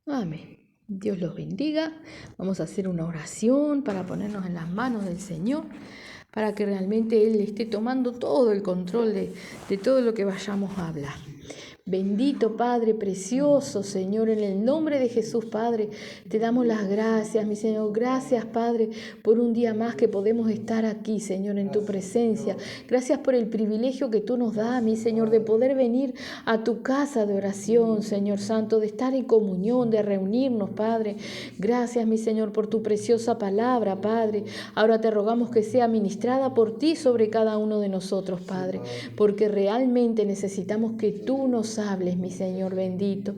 Amén. Dios los bendiga. Vamos a hacer una oración para ponernos en las manos del Señor, para que realmente Él esté tomando todo el control de todo lo que vayamos a hablar. Bendito Padre precioso, Señor, en el nombre de Jesús, Padre, te damos las gracias, mi Señor. Gracias, Padre, por un día más que podemos estar aquí, Señor, en tu presencia. Gracias por el privilegio que tú nos das, mi Señor, de poder venir a tu casa de oración, Señor Santo, de estar en comunión, de reunirnos, Padre. Gracias, mi Señor, por tu preciosa palabra, Padre. Ahora te rogamos que sea ministrada por ti sobre cada uno de nosotros, Padre, porque realmente necesitamos que tú nos hables, mi Señor bendito,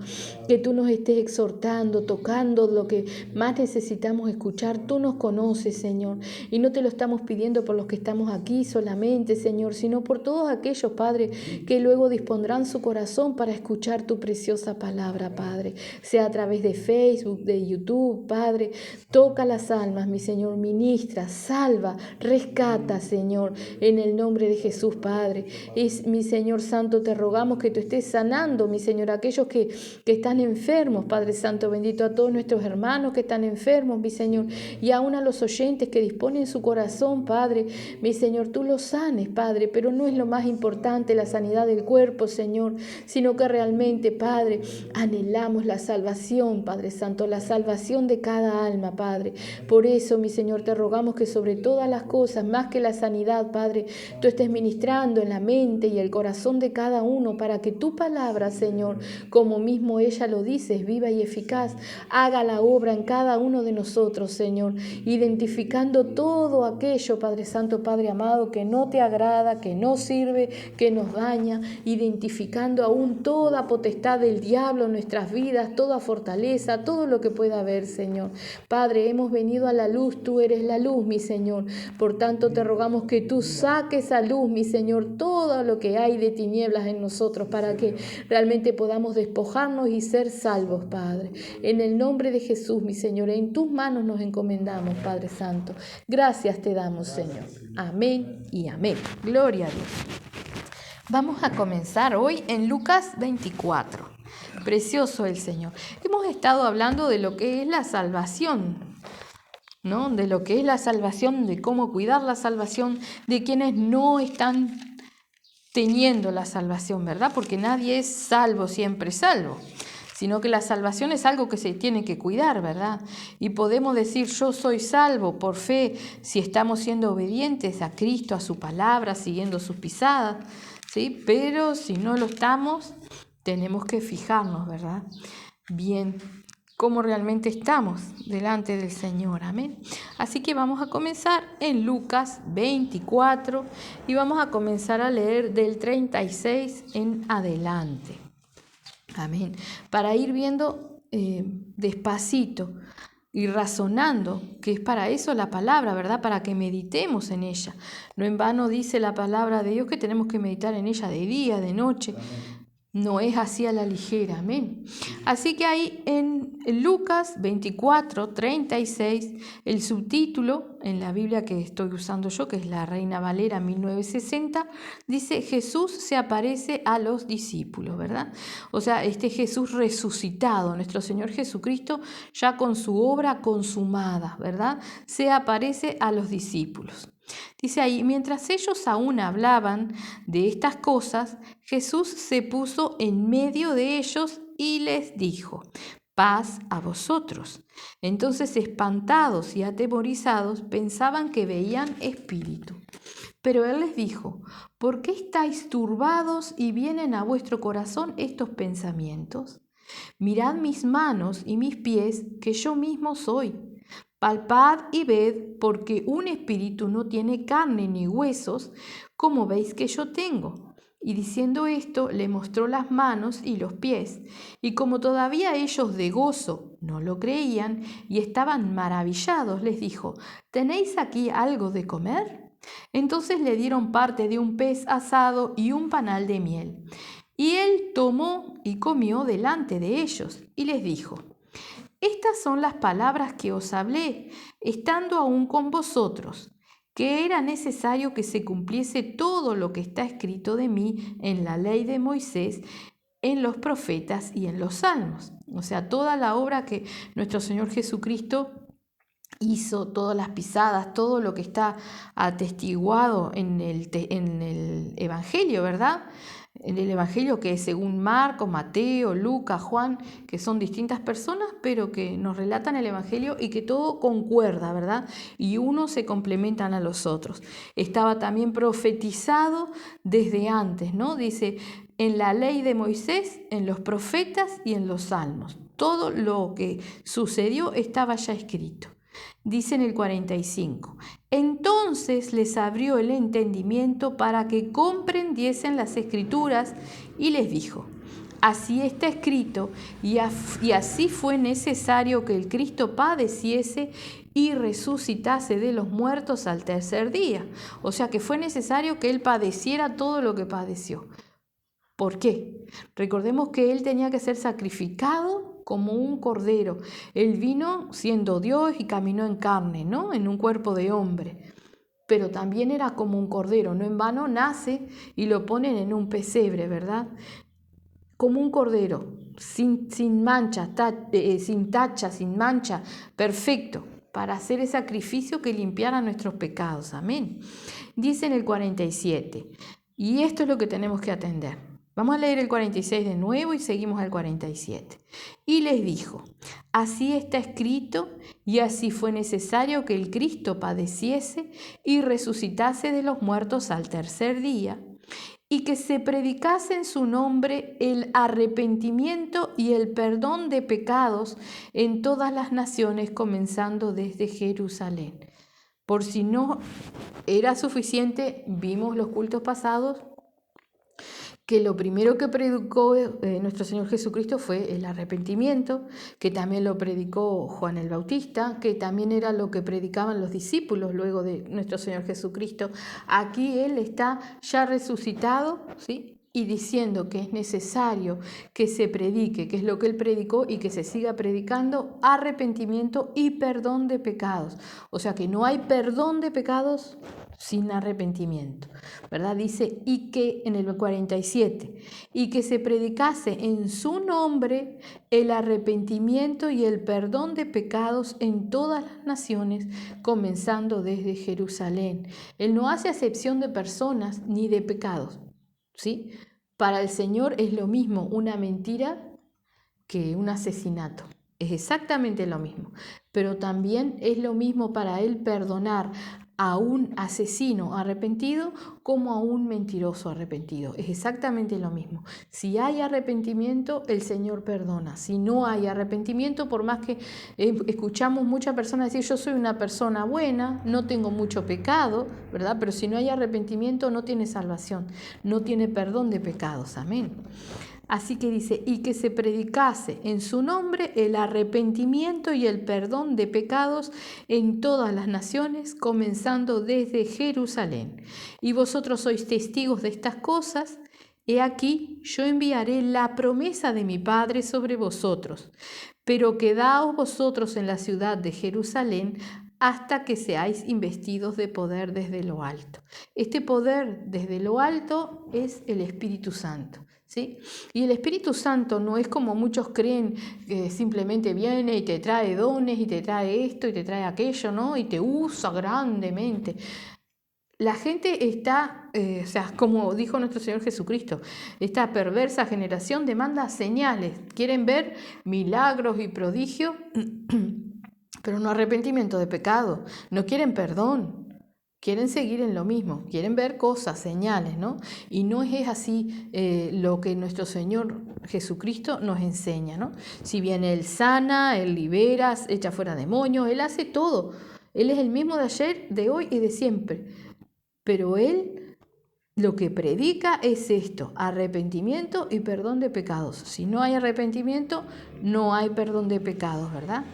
que tú nos estés exhortando, tocando lo que más necesitamos escuchar. Tú nos conoces, Señor, y no te lo estamos pidiendo por los que estamos aquí solamente, Señor, sino por todos aquellos, Padre, que luego dispondrán su corazón para escuchar tu preciosa palabra, Padre, sea a través de Facebook, de YouTube, Padre. Toca las almas, mi Señor, ministra, salva, rescata, Señor, en el nombre de Jesús, Padre. Y mi Señor Santo, te rogamos que tú estés sanando, mi Señor, aquellos que están enfermos, Padre Santo, bendito, a todos nuestros hermanos que están enfermos, mi Señor, y aún a los oyentes que disponen su corazón, Padre, mi Señor, tú los sanes, Padre, pero no es lo más importante la sanidad del cuerpo, Señor, sino que realmente, Padre, anhelamos la salvación, Padre Santo, la salvación de cada alma, Padre. Por eso, mi Señor, te rogamos que sobre todas las cosas, más que la sanidad, Padre, tú estés ministrando en la mente y el corazón de cada uno para que tu palabra, Señor, como mismo ella lo dice, es viva y eficaz, haga la obra en cada uno de nosotros, Señor, identificando todo aquello, Padre Santo, Padre amado, que no te agrada, que no sirve, que nos daña, identificando aún toda potestad del diablo en nuestras vidas, toda fortaleza, todo lo que pueda haber, Señor. Padre, hemos venido a la luz, tú eres la luz, mi Señor. Por tanto, te rogamos que tú saques a luz, mi Señor, todo lo que hay de tinieblas en nosotros para que realmente podamos despojarnos y ser salvos, Padre. En el nombre de Jesús, mi Señor, en tus manos nos encomendamos, Padre Santo. Gracias te damos, Señor. Amén y amén. Gloria a Dios. Vamos a comenzar hoy en Lucas 24. Precioso el Señor. Hemos estado hablando de lo que es la salvación, ¿no? De lo que es la salvación, de cómo cuidar la salvación, de quienes no están teniendo la salvación, ¿verdad? Porque nadie es salvo, siempre salvo, sino que la salvación es algo que se tiene que cuidar, ¿verdad? Y podemos decir, yo soy salvo por fe, si estamos siendo obedientes a Cristo, a su palabra, siguiendo sus pisadas, ¿sí? Pero si no lo estamos, tenemos que fijarnos, ¿verdad? Bien, cómo realmente estamos delante del Señor, amén. Así que vamos a comenzar en Lucas 24 y vamos a comenzar a leer del 36 en adelante, amén, para ir viendo despacito y razonando, que es para eso la palabra, ¿verdad? Para que meditemos en ella. No en vano dice la palabra de Dios que tenemos que meditar en ella de día, de noche. No es así a la ligera, amén. Así que ahí en Lucas 24, 36, el subtítulo en la Biblia que estoy usando yo, que es la Reina Valera 1960, dice: Jesús se aparece a los discípulos, ¿verdad? O sea, este Jesús resucitado, nuestro Señor Jesucristo, ya con su obra consumada, ¿verdad? Se aparece a los discípulos. Dice ahí, mientras ellos aún hablaban de estas cosas, Jesús se puso en medio de ellos y les dijo: paz a vosotros. Entonces, espantados y atemorizados, pensaban que veían espíritu. Pero él les dijo: ¿por qué estáis turbados y vienen a vuestro corazón estos pensamientos? Mirad mis manos y mis pies, que yo mismo soy. Palpad y ved, porque un espíritu no tiene carne ni huesos, como veis que yo tengo. Y diciendo esto, le mostró las manos y los pies. Y como todavía ellos de gozo no lo creían y estaban maravillados, les dijo: ¿tenéis aquí algo de comer? Entonces le dieron parte de un pez asado y un panal de miel. Y él tomó y comió delante de ellos, y les dijo: estas son las palabras que os hablé, estando aún con vosotros, que era necesario que se cumpliese todo lo que está escrito de mí en la ley de Moisés en los profetas y en los salmos. O sea, toda la obra que nuestro Señor Jesucristo hizo, todas las pisadas, todo lo que está atestiguado en el Evangelio, ¿verdad? En el Evangelio que es según Marcos, Mateo, Lucas, Juan, que son distintas personas, pero que nos relatan el Evangelio y que todo concuerda, ¿verdad? Y unos se complementan a los otros. Estaba también profetizado desde antes, ¿no? Dice, en la ley de Moisés, en los profetas y en los salmos. Todo lo que sucedió estaba ya escrito. Dice en el 45, entonces les abrió el entendimiento para que comprendiesen las Escrituras y les dijo, así está escrito y así fue necesario que el Cristo padeciese y resucitase de los muertos al tercer día. O sea que fue necesario que Él padeciera todo lo que padeció. ¿Por qué? Recordemos que Él tenía que ser sacrificado como un cordero. Él vino siendo Dios y caminó en carne, ¿no? En un cuerpo de hombre. Pero también era como un cordero. No en vano nace y lo ponen en un pesebre, ¿verdad? Como un cordero, sin mancha, sin tacha, sin mancha, perfecto, para hacer el sacrificio que limpiara nuestros pecados. Amén. Dice en el 47, y esto es lo que tenemos que atender. Vamos a leer el 46 de nuevo y seguimos al 47. Y les dijo, así está escrito y así fue necesario que el Cristo padeciese y resucitase de los muertos al tercer día y que se predicase en su nombre el arrepentimiento y el perdón de pecados en todas las naciones, comenzando desde Jerusalén. Por si no era suficiente, vimos los cultos pasados, que lo primero que predicó nuestro Señor Jesucristo fue el arrepentimiento, que también lo predicó Juan el Bautista, que también era lo que predicaban los discípulos luego de nuestro Señor Jesucristo. Aquí Él está ya resucitado, ¿sí? Y diciendo que es necesario que se predique, que es lo que Él predicó y que se siga predicando, arrepentimiento y perdón de pecados. O sea que no hay perdón de pecados sin arrepentimiento, ¿verdad? Dice, y que en el 47, y que se predicase en su nombre el arrepentimiento y el perdón de pecados en todas las naciones, comenzando desde Jerusalén. Él no hace acepción de personas ni de pecados, ¿sí? Para el Señor es lo mismo una mentira que un asesinato. Es exactamente lo mismo, pero también es lo mismo para Él perdonar a un asesino arrepentido como a un mentiroso arrepentido. Es exactamente lo mismo. Si hay arrepentimiento, el Señor perdona. Si no hay arrepentimiento, por más que escuchamos muchas personas decir, yo soy una persona buena, no tengo mucho pecado, ¿verdad? Pero si no hay arrepentimiento, no tiene salvación, no tiene perdón de pecados. Amén. Así que dice, y que se predicase en su nombre el arrepentimiento y el perdón de pecados en todas las naciones, comenzando desde Jerusalén. Y vosotros sois testigos de estas cosas. He aquí, yo enviaré la promesa de mi Padre sobre vosotros, pero quedaos vosotros en la ciudad de Jerusalén hasta que seáis investidos de poder desde lo alto. Este poder desde lo alto es el Espíritu Santo. ¿Sí? Y el Espíritu Santo no es como muchos creen, que simplemente viene y te trae dones y te trae esto y te trae aquello, ¿no? Y te usa grandemente. La gente está, o sea, como dijo nuestro Señor Jesucristo, esta perversa generación demanda señales, quieren ver milagros y prodigios, pero no arrepentimiento de pecado, no quieren perdón. Quieren seguir en lo mismo, quieren ver cosas, señales, ¿no? Y no es así lo que nuestro Señor Jesucristo nos enseña, ¿no? Si bien Él sana, Él libera, echa fuera demonios, Él hace todo. Él es el mismo de ayer, de hoy y de siempre. Pero Él lo que predica es esto, arrepentimiento y perdón de pecados. Si no hay arrepentimiento, no hay perdón de pecados, ¿verdad?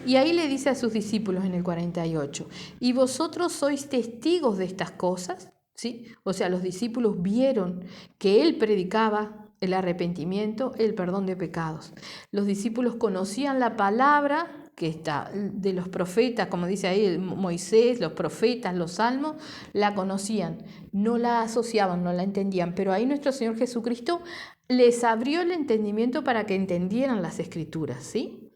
Y ahí le dice a sus discípulos en el 48, y vosotros sois testigos de estas cosas, ¿sí? O sea, los discípulos vieron que Él predicaba el arrepentimiento, el perdón de pecados. Los discípulos conocían la palabra que está de los profetas, como dice ahí Moisés, los profetas, los salmos, la conocían, no la asociaban, no la entendían, pero ahí nuestro Señor Jesucristo les abrió el entendimiento para que entendieran las Escrituras, ¿sí?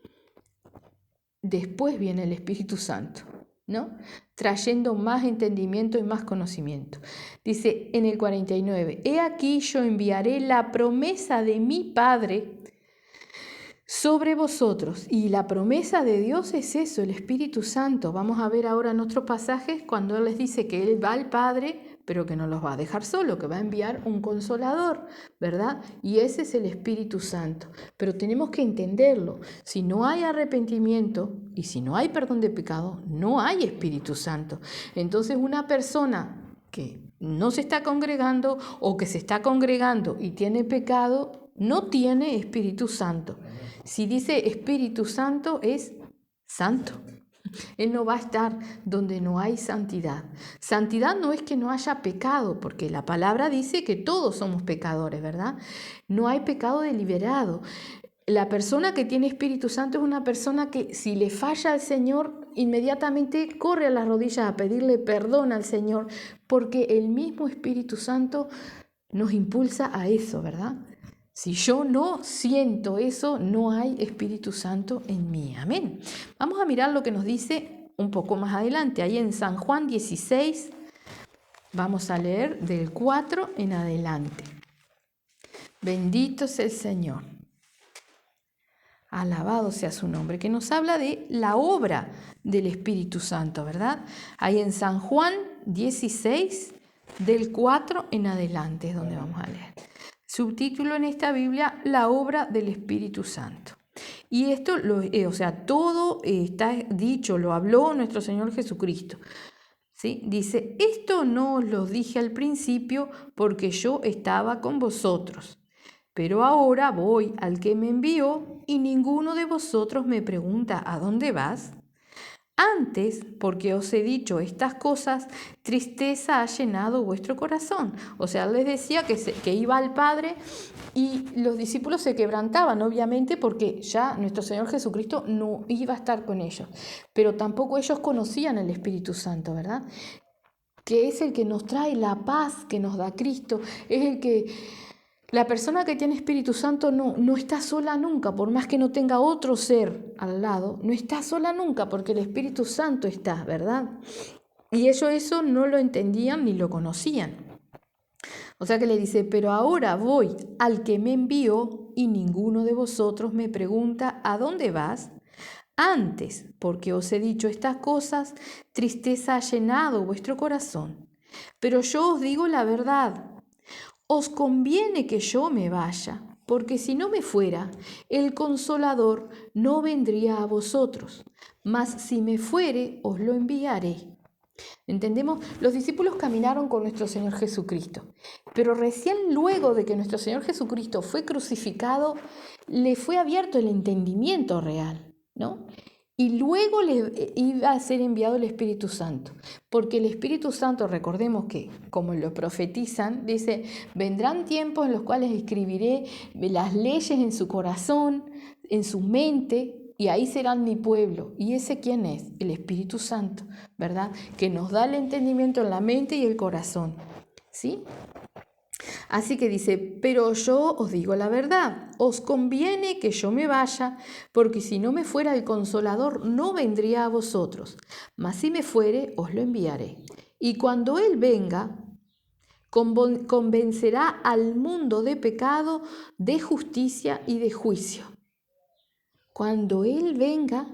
Después viene el Espíritu Santo, ¿no? Trayendo más entendimiento y más conocimiento. Dice en el 49, he aquí yo enviaré la promesa de mi Padre sobre vosotros. Y la promesa de Dios es eso, el Espíritu Santo. Vamos a ver ahora en otros pasajes cuando Él les dice que Él va al Padre, pero que no los va a dejar solo, que va a enviar un consolador, ¿verdad? Y ese es el Espíritu Santo. Pero tenemos que entenderlo. Si no hay arrepentimiento y si no hay perdón de pecado, no hay Espíritu Santo. Entonces una persona que no se está congregando o que se está congregando y tiene pecado, no tiene Espíritu Santo. Si dice Espíritu Santo, es santo. Él no va a estar donde no hay santidad. Santidad no es que no haya pecado, porque la palabra dice que todos somos pecadores, ¿verdad? No hay pecado deliberado. La persona que tiene Espíritu Santo es una persona que si le falla al Señor, inmediatamente corre a las rodillas a pedirle perdón al Señor, porque el mismo Espíritu Santo nos impulsa a eso, ¿verdad? Si yo no siento eso, no hay Espíritu Santo en mí. Amén. Vamos a mirar lo que nos dice un poco más adelante. Ahí en San Juan 16, vamos a leer del 4 en adelante. Bendito sea el Señor. Alabado sea su nombre, que nos habla de la obra del Espíritu Santo, ¿verdad? Ahí en San Juan 16, del 4 en adelante es donde vamos a leer. Subtítulo en esta Biblia, la obra del Espíritu Santo. Y esto, todo está dicho, lo habló nuestro Señor Jesucristo. ¿Sí? Dice, esto no os lo dije al principio porque yo estaba con vosotros. Pero ahora voy al que me envió y ninguno de vosotros me pregunta ¿a dónde vas? Antes, porque os he dicho estas cosas, tristeza ha llenado vuestro corazón. O sea, les decía que iba al Padre y los discípulos se quebrantaban, obviamente, porque ya nuestro Señor Jesucristo no iba a estar con ellos. Pero tampoco ellos conocían el Espíritu Santo, ¿verdad? Que es el que nos trae la paz que nos da Cristo, es el que... La persona que tiene Espíritu Santo no está sola nunca, por más que no tenga otro ser al lado, no está sola nunca porque el Espíritu Santo está, ¿verdad? Y ellos eso no lo entendían ni lo conocían. O sea que le dice, pero ahora voy al que me envió y ninguno de vosotros me pregunta ¿a dónde vas? Antes, porque os he dicho estas cosas, tristeza ha llenado vuestro corazón. Pero yo os digo la verdad. Os conviene que yo me vaya, porque si no me fuera, el Consolador no vendría a vosotros, mas si me fuere, os lo enviaré. ¿Entendemos? Los discípulos caminaron con nuestro Señor Jesucristo, pero recién luego de que nuestro Señor Jesucristo fue crucificado, le fue abierto el entendimiento real, ¿no? Y luego le iba a ser enviado el Espíritu Santo, porque el Espíritu Santo, recordemos que, como lo profetizan, dice, vendrán tiempos en los cuales escribiré las leyes en su corazón, en su mente, y ahí serán mi pueblo. ¿Y ese quién es? El Espíritu Santo, ¿verdad? Que nos da el entendimiento en la mente y el corazón, ¿sí? Así que dice, pero yo os digo la verdad, os conviene que yo me vaya, porque si no me fuera el Consolador no vendría a vosotros, mas si me fuere os lo enviaré. Y cuando Él venga, convencerá al mundo de pecado, de justicia y de juicio. Cuando Él venga,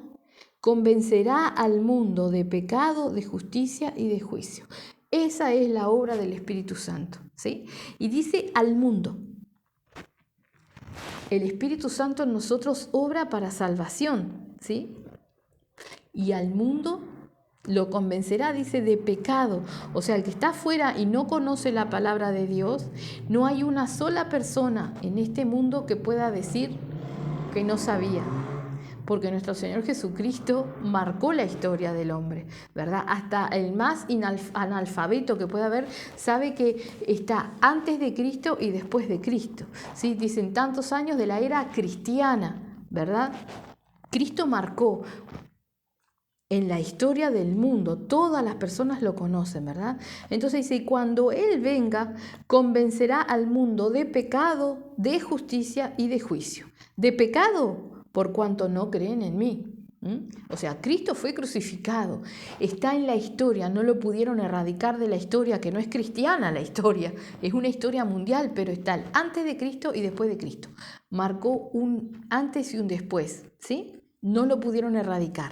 convencerá al mundo de pecado, de justicia y de juicio. Esa es la obra del Espíritu Santo, ¿sí? Y dice al mundo. El Espíritu Santo en nosotros obra para salvación, ¿sí? Y al mundo lo convencerá, dice, de pecado. O sea, el que está afuera y no conoce la palabra de Dios, no hay una sola persona en este mundo que pueda decir que no sabía. porque nuestro Señor Jesucristo marcó la historia del hombre, ¿verdad? Hasta el más analfabeto que pueda haber sabe que está antes de Cristo y después de Cristo, ¿sí? Dicen tantos años de la era cristiana, ¿verdad? Cristo marcó en la historia del mundo, todas las personas lo conocen, ¿verdad? Entonces dice, cuando Él venga, convencerá al mundo de pecado, de justicia y de juicio. De pecado, por cuanto no creen en mí. O sea, Cristo fue crucificado, está en la historia, no lo pudieron erradicar de la historia, que no es cristiana la historia, es una historia mundial, pero está el antes de Cristo y después de Cristo. Marcó un antes y un después, ¿sí? No lo pudieron erradicar.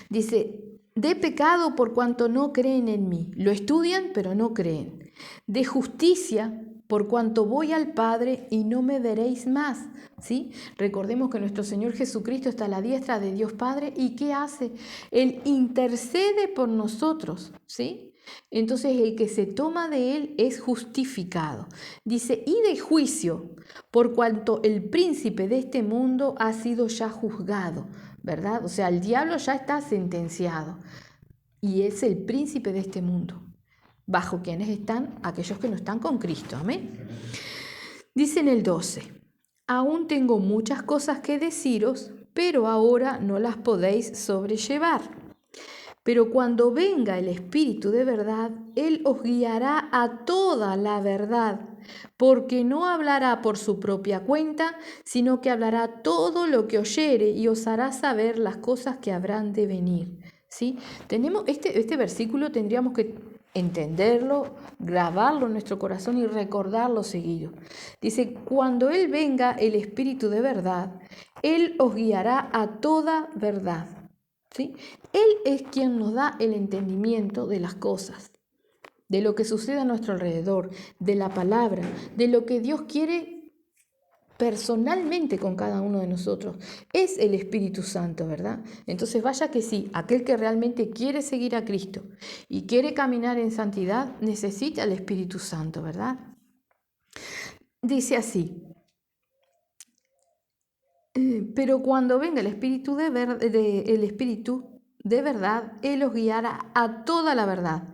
Dice, de pecado por cuanto no creen en mí. Lo estudian, pero no creen. De justicia por cuanto voy al Padre y no me veréis más. ¿Sí? Recordemos que nuestro Señor Jesucristo está a la diestra de Dios Padre. ¿Y qué hace? Él intercede por nosotros. ¿Sí? Entonces el que se toma de Él es justificado. Dice, y de juicio, por cuanto el príncipe de este mundo ha sido ya juzgado. ¿Verdad? O sea, el diablo ya está sentenciado y es el príncipe de este mundo, bajo quienes están aquellos que no están con Cristo. Amén. Dice en el 12, aún tengo muchas cosas que deciros, pero ahora no las podéis sobrellevar. Pero cuando venga el Espíritu de verdad, Él os guiará a toda la verdad, porque no hablará por su propia cuenta, sino que hablará todo lo que oyere y os hará saber las cosas que habrán de venir. ¿Sí? Tenemos este versículo tendríamos que entenderlo, grabarlo en nuestro corazón y recordarlo seguido. Dice, cuando Él venga el Espíritu de verdad, Él os guiará a toda verdad. ¿Sí? Él es quien nos da el entendimiento de las cosas, de lo que sucede a nuestro alrededor, de la palabra, de lo que Dios quiere personalmente con cada uno de nosotros. Es el Espíritu Santo, ¿verdad? Entonces vaya que sí, aquel que realmente quiere seguir a Cristo y quiere caminar en santidad, necesita el Espíritu Santo, ¿verdad? Dice así, pero cuando venga el Espíritu de verdad, Él os guiará a toda la verdad,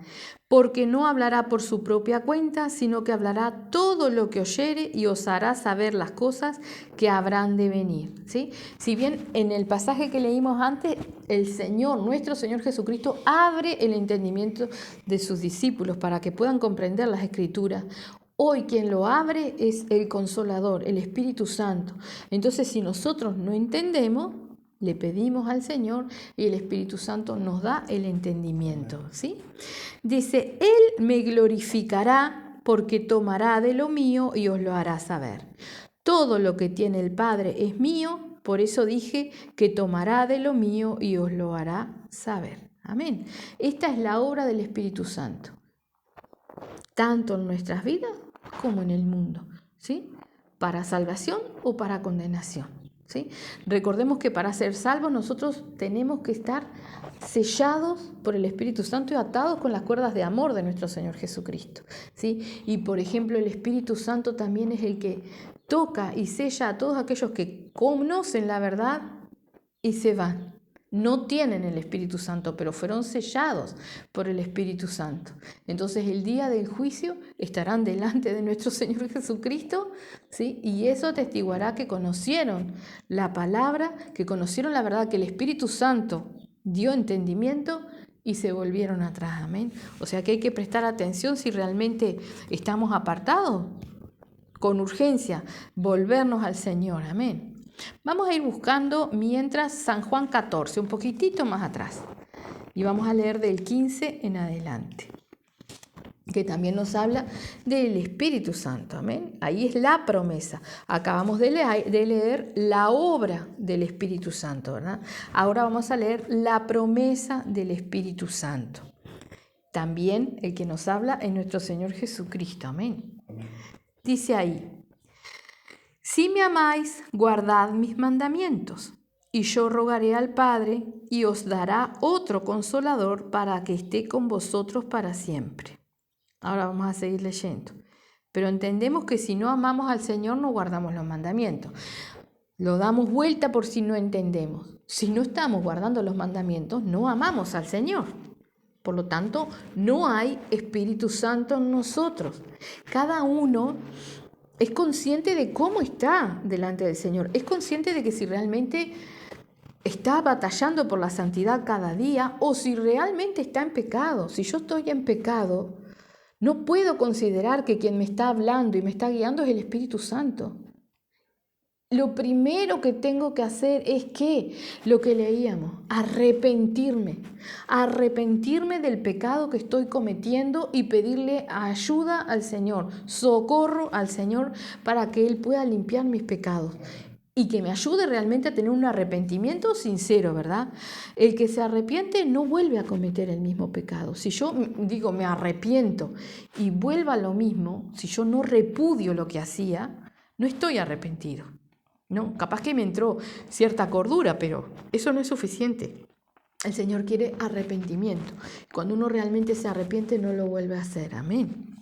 porque no hablará por su propia cuenta, sino que hablará todo lo que oyere y os hará saber las cosas que habrán de venir. ¿Sí? Si bien en el pasaje que leímos antes, el Señor, nuestro Señor Jesucristo, abre el entendimiento de sus discípulos para que puedan comprender las Escrituras. Hoy quien lo abre es el Consolador, el Espíritu Santo. Entonces, si nosotros no entendemos, le pedimos al Señor y el Espíritu Santo nos da el entendimiento. ¿Sí? Dice, Él me glorificará porque tomará de lo mío y os lo hará saber. Todo lo que tiene el Padre es mío, por eso dije que tomará de lo mío y os lo hará saber. Amén. Esta es la obra del Espíritu Santo, tanto en nuestras vidas como en el mundo, ¿sí? Para salvación o para condenación, ¿sí? Recordemos que para ser salvos nosotros tenemos que estar sellados por el Espíritu Santo y atados con las cuerdas de amor de nuestro Señor Jesucristo, ¿sí? Y por ejemplo el Espíritu Santo también es el que toca y sella a todos aquellos que conocen la verdad y se van. No tienen el Espíritu Santo, pero fueron sellados por el Espíritu Santo. Entonces el día del juicio estarán delante de nuestro Señor Jesucristo, ¿sí? Y eso atestiguará que conocieron la palabra, que conocieron la verdad, que el Espíritu Santo dio entendimiento y se volvieron atrás. Amén. O sea que hay que prestar atención si realmente estamos apartados, con urgencia, volvernos al Señor. Amén. Vamos a ir buscando mientras San Juan 14, un poquitito más atrás. Y vamos a leer del 15 en adelante, que también nos habla del Espíritu Santo. Amén. Ahí es la promesa. Acabamos de leer la obra del Espíritu Santo, ¿verdad? Ahora vamos a leer la promesa del Espíritu Santo. También el que nos habla es nuestro Señor Jesucristo. Amén. Dice ahí, si me amáis, guardad mis mandamientos, y yo rogaré al Padre, y os dará otro consolador para que esté con vosotros para siempre. Ahora vamos a seguir leyendo. Pero entendemos que si no amamos al Señor, no guardamos los mandamientos. Lo damos vuelta por si no entendemos. Si no estamos guardando los mandamientos, no amamos al Señor. Por lo tanto, no hay Espíritu Santo en nosotros. Cada uno es consciente de cómo está delante del Señor. Es consciente de que si realmente está batallando por la santidad cada día o si realmente está en pecado. Si yo estoy en pecado, no puedo considerar que quien me está hablando y me está guiando es el Espíritu Santo. Lo primero que tengo que hacer es que, lo que leíamos, arrepentirme del pecado que estoy cometiendo y pedirle ayuda al Señor, socorro al Señor para que Él pueda limpiar mis pecados y que me ayude realmente a tener un arrepentimiento sincero, ¿verdad? El que se arrepiente no vuelve a cometer el mismo pecado. Si yo digo me arrepiento y vuelvo a lo mismo, si yo no repudio lo que hacía, no estoy arrepentido. No, capaz que me entró cierta cordura, pero eso no es suficiente. El Señor quiere arrepentimiento. Cuando uno realmente se arrepiente, no lo vuelve a hacer. Amén.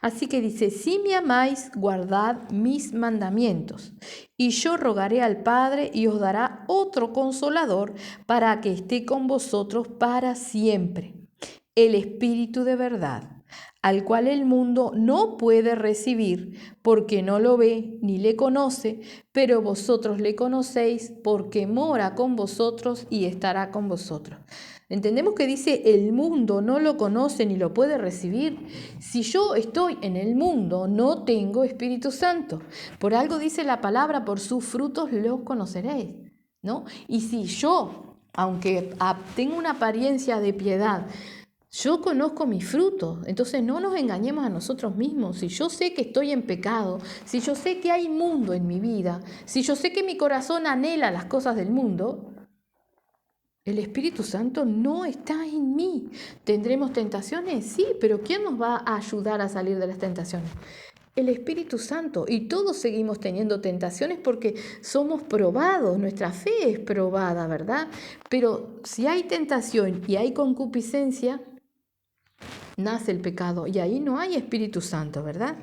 Así que dice, si me amáis, guardad mis mandamientos. Y yo rogaré al Padre y os dará otro consolador para que esté con vosotros para siempre. El Espíritu de verdad, al cual el mundo no puede recibir porque no lo ve ni le conoce, pero vosotros le conocéis porque mora con vosotros y estará con vosotros. Entendemos que dice el mundo no lo conoce ni lo puede recibir. Si yo estoy en el mundo, no tengo Espíritu Santo. Por algo dice la palabra, por sus frutos los conoceréis, ¿no? Y si yo, aunque tengo una apariencia de piedad, yo conozco mis frutos, entonces no nos engañemos a nosotros mismos. Si yo sé que estoy en pecado, si yo sé que hay mundo en mi vida, si yo sé que mi corazón anhela las cosas del mundo, el Espíritu Santo no está en mí. ¿Tendremos tentaciones? Sí, pero ¿quién nos va a ayudar a salir de las tentaciones? El Espíritu Santo. Y todos seguimos teniendo tentaciones porque somos probados, nuestra fe es probada, ¿verdad? Pero si hay tentación y hay concupiscencia, nace el pecado y ahí no hay Espíritu Santo, ¿verdad?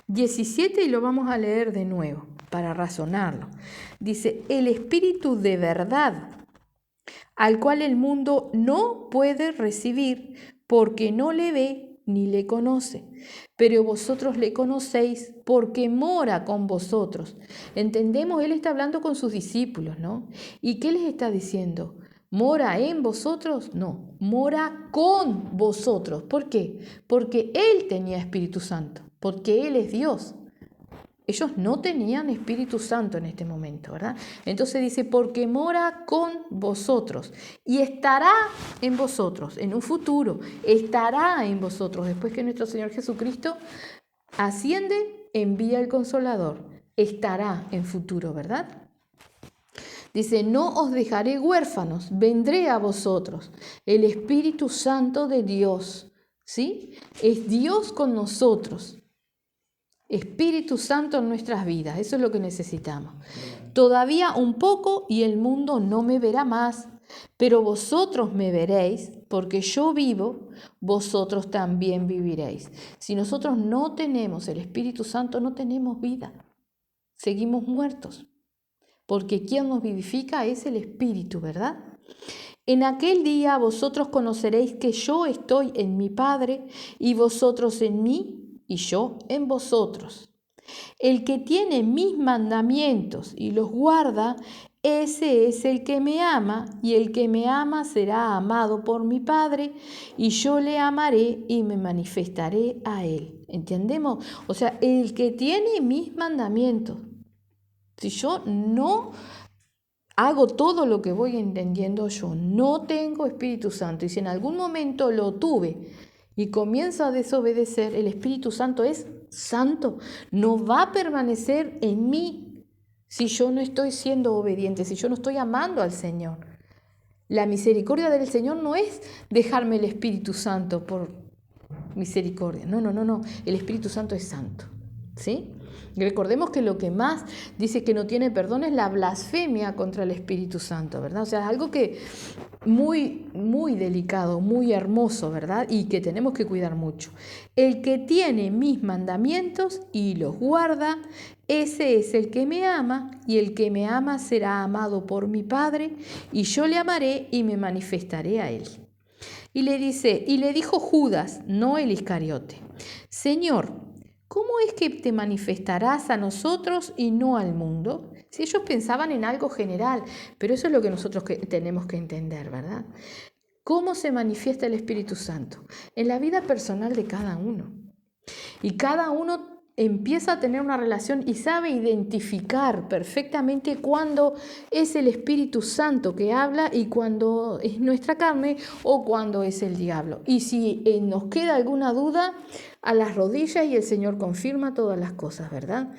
17 y lo vamos a leer de nuevo para razonarlo. Dice, el Espíritu de verdad, al cual el mundo no puede recibir porque no le ve ni le conoce, pero vosotros le conocéis porque mora con vosotros. Entendemos, él está hablando con sus discípulos, ¿no? ¿Y qué les está diciendo? ¿Mora en vosotros? No, mora con vosotros. ¿Por qué? Porque Él tenía Espíritu Santo, porque Él es Dios. Ellos no tenían Espíritu Santo en este momento, ¿verdad? Entonces dice, porque mora con vosotros y estará en vosotros, en un futuro, estará en vosotros. Después que nuestro Señor Jesucristo asciende, envía el Consolador, estará en futuro, ¿verdad? Dice, no os dejaré huérfanos, vendré a vosotros. El Espíritu Santo de Dios, ¿sí? Es Dios con nosotros. Espíritu Santo en nuestras vidas, eso es lo que necesitamos. Todavía un poco y el mundo no me verá más, pero vosotros me veréis, porque yo vivo, vosotros también viviréis. Si nosotros no tenemos el Espíritu Santo, no tenemos vida. Seguimos muertos. Porque quien nos vivifica es el Espíritu, ¿verdad? En aquel día vosotros conoceréis que yo estoy en mi Padre y vosotros en mí y yo en vosotros. El que tiene mis mandamientos y los guarda, ese es el que me ama, y el que me ama será amado por mi Padre, y yo le amaré y me manifestaré a él. ¿Entendemos? O sea, el que tiene mis mandamientos. Si yo no hago todo lo que voy entendiendo, yo no tengo Espíritu Santo. Y si en algún momento lo tuve y comienzo a desobedecer, el Espíritu Santo es santo. No va a permanecer en mí si yo no estoy siendo obediente, si yo no estoy amando al Señor. La misericordia del Señor no es dejarme el Espíritu Santo por misericordia. No. El Espíritu Santo es santo. ¿Sí? Recordemos que lo que más dice que no tiene perdón es la blasfemia contra el Espíritu Santo, ¿verdad? O sea, es algo que muy, muy delicado, muy hermoso, ¿verdad? Y que tenemos que cuidar mucho. El que tiene mis mandamientos y los guarda, ese es el que me ama, y el que me ama será amado por mi Padre, y yo le amaré y me manifestaré a él. Y le dijo Judas, no el Iscariote: Señor, ¿cómo es que te manifestarás a nosotros y no al mundo? Si ellos pensaban en algo general, pero eso es lo que nosotros tenemos que entender, ¿verdad? ¿Cómo se manifiesta el Espíritu Santo? En la vida personal de cada uno. Y cada uno empieza a tener una relación y sabe identificar perfectamente cuándo es el Espíritu Santo que habla y cuándo es nuestra carne o cuándo es el diablo. Y si nos queda alguna duda, a las rodillas, y el Señor confirma todas las cosas, ¿verdad?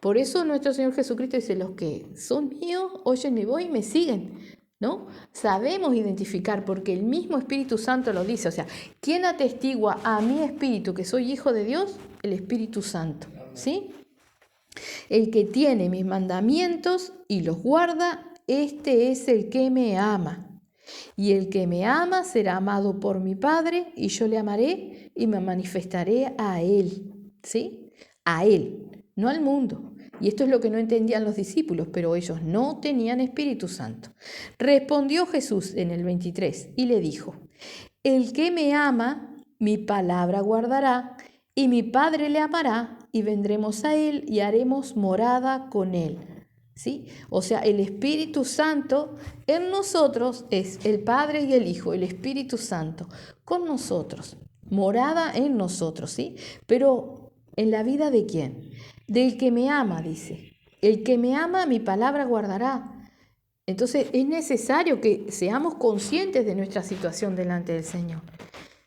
Por eso nuestro Señor Jesucristo dice: los que son míos, oyen mi voz y me siguen, ¿no? Sabemos identificar porque el mismo Espíritu Santo lo dice. O sea, ¿quién atestigua a mi espíritu que soy hijo de Dios? El Espíritu Santo, ¿sí? El que tiene mis mandamientos y los guarda, este es el que me ama. Y el que me ama será amado por mi Padre, y yo le amaré y me manifestaré a él, ¿sí? A él, no al mundo. Y esto es lo que no entendían los discípulos, pero ellos no tenían Espíritu Santo. Respondió Jesús en el 23 y le dijo: el que me ama, mi palabra guardará, y mi Padre le amará, y vendremos a él y haremos morada con él. ¿Sí? O sea, el Espíritu Santo en nosotros es el Padre y el Hijo, el Espíritu Santo con nosotros, morada en nosotros, ¿sí? Pero ¿en la vida de quién? Del que me ama, dice. El que me ama, mi palabra guardará. Entonces es necesario que seamos conscientes de nuestra situación delante del Señor.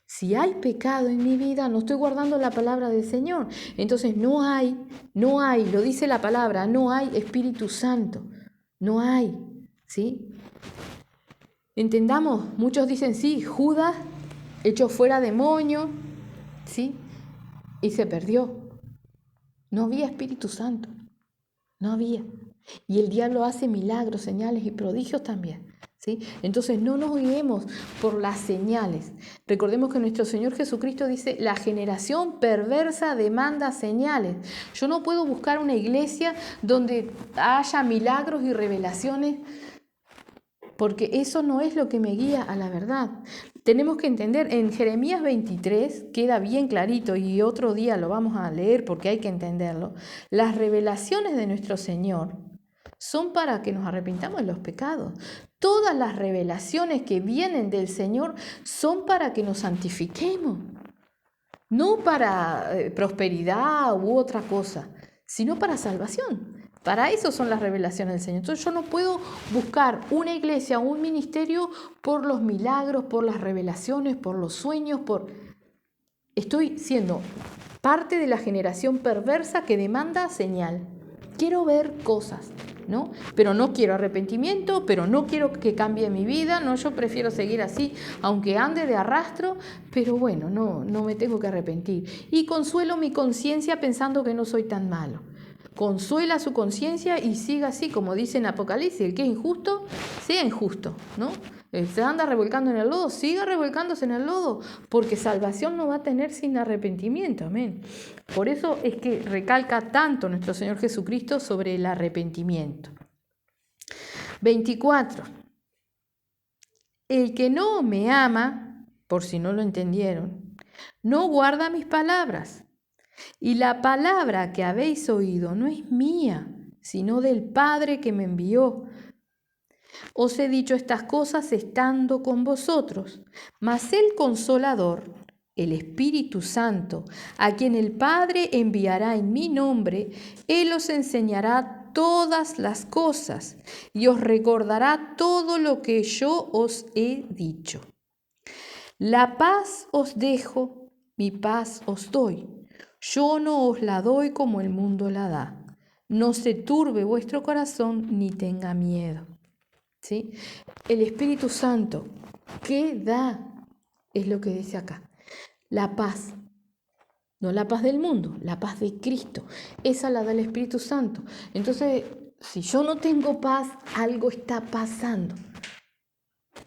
Si hay pecado en mi vida, no estoy guardando la palabra del Señor. Entonces no hay, lo dice la palabra, no hay Espíritu Santo. No hay, ¿sí? Entendamos, muchos dicen: sí, Judas echó fuera demonio, ¿sí? Y se perdió. No había Espíritu Santo, no había. Y el diablo hace milagros, señales y prodigios también, ¿sí? Entonces no nos guiemos por las señales. Recordemos que nuestro Señor Jesucristo dice: la generación perversa demanda señales. Yo no puedo buscar una iglesia donde haya milagros y revelaciones, porque eso no es lo que me guía a la verdad. Tenemos que entender, en Jeremías 23 queda bien clarito, y otro día lo vamos a leer porque hay que entenderlo. Las revelaciones de nuestro Señor son para que nos arrepintamos de los pecados. Todas las revelaciones que vienen del Señor son para que nos santifiquemos, no para prosperidad u otra cosa, sino para salvación. Para eso son las revelaciones del Señor. Entonces yo no puedo buscar una iglesia o un ministerio por los milagros, por las revelaciones, por los sueños, Estoy siendo parte de la generación perversa que demanda señal. Quiero ver cosas, ¿no? Pero no quiero arrepentimiento, pero no quiero que cambie mi vida, no, yo prefiero seguir así, aunque ande de arrastro, pero bueno, no me tengo que arrepentir. Y consuelo mi conciencia pensando que no soy tan malo. Consuela su conciencia y siga así, como dice en Apocalipsis: el que es injusto, sea injusto, ¿no? Se anda revolcando en el lodo, siga revolcándose en el lodo, porque salvación no va a tener sin arrepentimiento, amén. Por eso es que recalca tanto nuestro Señor Jesucristo sobre el arrepentimiento. 24. El que no me ama, por si no lo entendieron, no guarda mis palabras. Y la palabra que habéis oído no es mía, sino del Padre que me envió. Os he dicho estas cosas estando con vosotros, mas el Consolador, el Espíritu Santo, a quien el Padre enviará en mi nombre, Él os enseñará todas las cosas y os recordará todo lo que yo os he dicho. La paz os dejo, mi paz os doy. Yo no os la doy como el mundo la da. No se turbe vuestro corazón ni tenga miedo. ¿Sí? El Espíritu Santo, ¿qué da? Es lo que dice acá. La paz. No la paz del mundo, la paz de Cristo. Esa la da el Espíritu Santo. Entonces, si yo no tengo paz, algo está pasando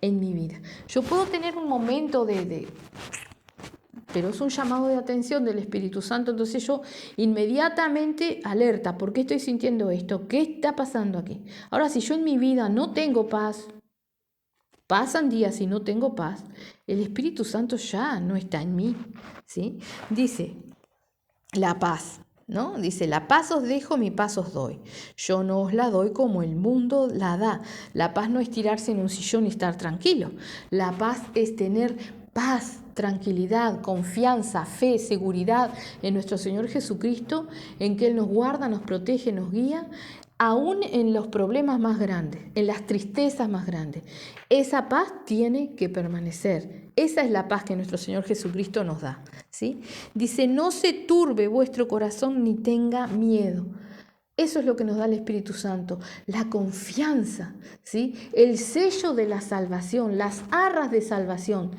en mi vida. Yo puedo tener un momento pero es un llamado de atención del Espíritu Santo, entonces yo inmediatamente alerta, ¿por qué estoy sintiendo esto? ¿Qué está pasando aquí? Ahora, si yo en mi vida no tengo paz, pasan días y no tengo paz, el Espíritu Santo ya no está en mí, ¿sí? Dice, la paz, ¿no? Dice, la paz os dejo, mi paz os doy. Yo no os la doy como el mundo la da. La paz no es tirarse en un sillón y estar tranquilo. La paz es tener paz, tranquilidad, confianza, fe, seguridad en nuestro Señor Jesucristo, en que Él nos guarda, nos protege, nos guía, aún en los problemas más grandes, en las tristezas más grandes. Esa paz tiene que permanecer. Esa es la paz que nuestro Señor Jesucristo nos da, ¿sí? Dice, no se turbe vuestro corazón ni tenga miedo. Eso es lo que nos da el Espíritu Santo, la confianza, ¿sí? El sello de la salvación, las arras de salvación.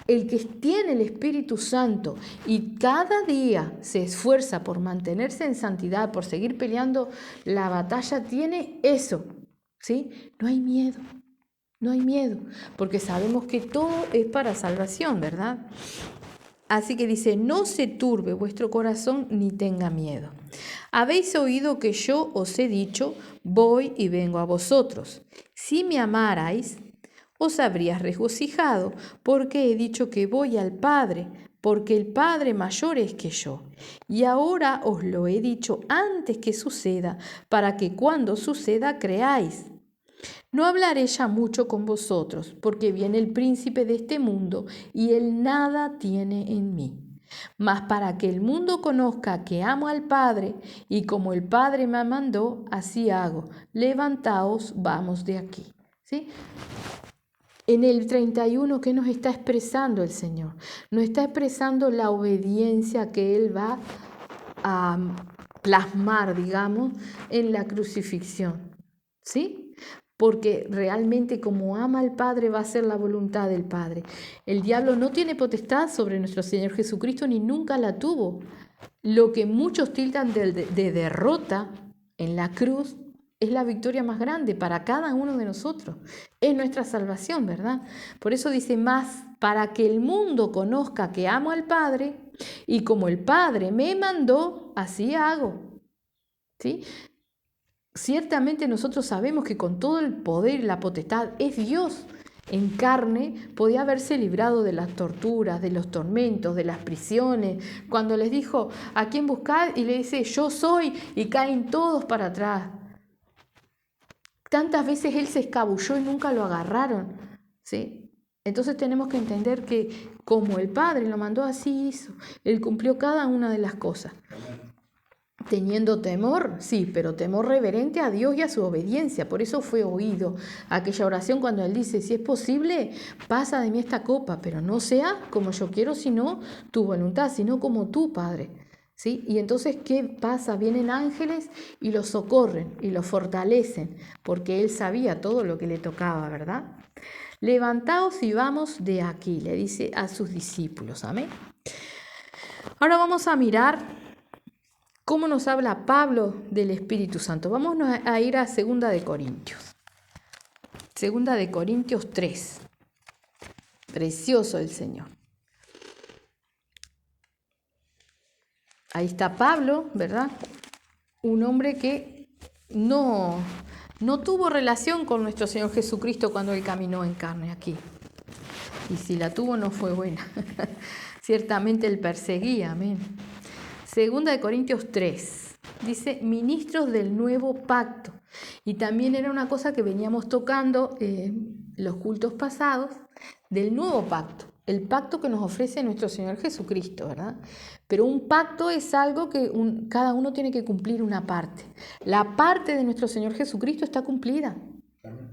El que tiene el Espíritu Santo y cada día se esfuerza por mantenerse en santidad, por seguir peleando la batalla, tiene eso, ¿sí? No hay miedo, no hay miedo, porque sabemos que todo es para salvación, ¿verdad? Así que dice, no se turbe vuestro corazón ni tenga miedo. Habéis oído que yo os he dicho, voy y vengo a vosotros. Si me amarais, os habrías regocijado, porque he dicho que voy al Padre, porque el Padre mayor es que yo. Y ahora os lo he dicho antes que suceda, para que cuando suceda creáis. No hablaré ya mucho con vosotros, porque viene el príncipe de este mundo, y él nada tiene en mí. Mas para que el mundo conozca que amo al Padre, y como el Padre me mandó, así hago. Levantaos, vamos de aquí. ¿Sí? En el 31, ¿qué nos está expresando el Señor? Nos está expresando la obediencia que Él va a plasmar, digamos, en la crucifixión. ¿Sí? Porque realmente como ama al Padre va a ser la voluntad del Padre. El diablo no tiene potestad sobre nuestro Señor Jesucristo ni nunca la tuvo. Lo que muchos tildan de derrota en la cruz es la victoria más grande para cada uno de nosotros. Es nuestra salvación, ¿verdad? Por eso dice más, para que el mundo conozca que amo al Padre y como el Padre me mandó, así hago. ¿Sí? Ciertamente nosotros sabemos que con todo el poder y la potestad es Dios en carne, podía haberse librado de las torturas, de los tormentos, de las prisiones. Cuando les dijo, ¿a quién buscar? Y le dice, yo soy, y caen todos para atrás. Tantas veces él se escabulló y nunca lo agarraron, ¿sí? Entonces tenemos que entender que como el Padre lo mandó, así hizo. Él cumplió cada una de las cosas. Teniendo temor, sí, pero temor reverente a Dios y a su obediencia. Por eso fue oído aquella oración cuando él dice, si es posible, pasa de mí esta copa, pero no sea como yo quiero, sino tu voluntad, sino como tú, Padre. ¿Sí? Y entonces, ¿qué pasa? Vienen ángeles y lo socorren y lo fortalecen, porque él sabía todo lo que le tocaba, ¿verdad? Levantaos y vamos de aquí, le dice a sus discípulos. Amén. Ahora vamos a mirar cómo nos habla Pablo del Espíritu Santo. Vamos a ir a 2 de Corintios. 2 de Corintios 3. Precioso el Señor. Ahí está Pablo, ¿verdad? Un hombre que no tuvo relación con nuestro Señor Jesucristo cuando Él caminó en carne aquí. Y si la tuvo, no fue buena. Ciertamente Él perseguía, amén. 2 de Corintios 3. Dice, ministros del nuevo pacto. Y también era una cosa que veníamos tocando los cultos pasados, del nuevo pacto. El pacto que nos ofrece nuestro Señor Jesucristo, ¿verdad? Pero un pacto es algo que cada uno tiene que cumplir una parte. La parte de nuestro Señor Jesucristo está cumplida,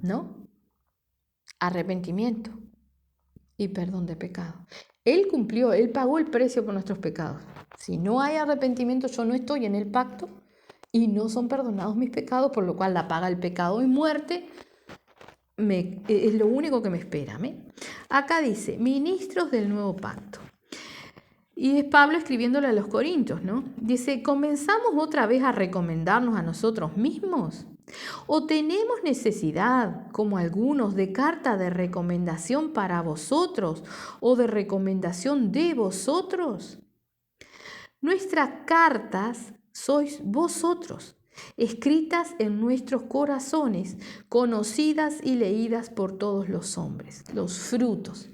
¿no? Arrepentimiento y perdón de pecado. Él cumplió, Él pagó el precio por nuestros pecados. Si no hay arrepentimiento, yo no estoy en el pacto y no son perdonados mis pecados, por lo cual la paga el pecado y muerte es lo único que me espera. ¿me? Acá dice, ministros del nuevo pacto. Y es Pablo escribiéndole a los Corintios, ¿no? Dice, ¿comenzamos otra vez a recomendarnos a nosotros mismos? ¿O tenemos necesidad, como algunos, de carta de recomendación para vosotros o de recomendación de vosotros? Nuestras cartas sois vosotros, escritas en nuestros corazones, conocidas y leídas por todos los hombres, los frutos.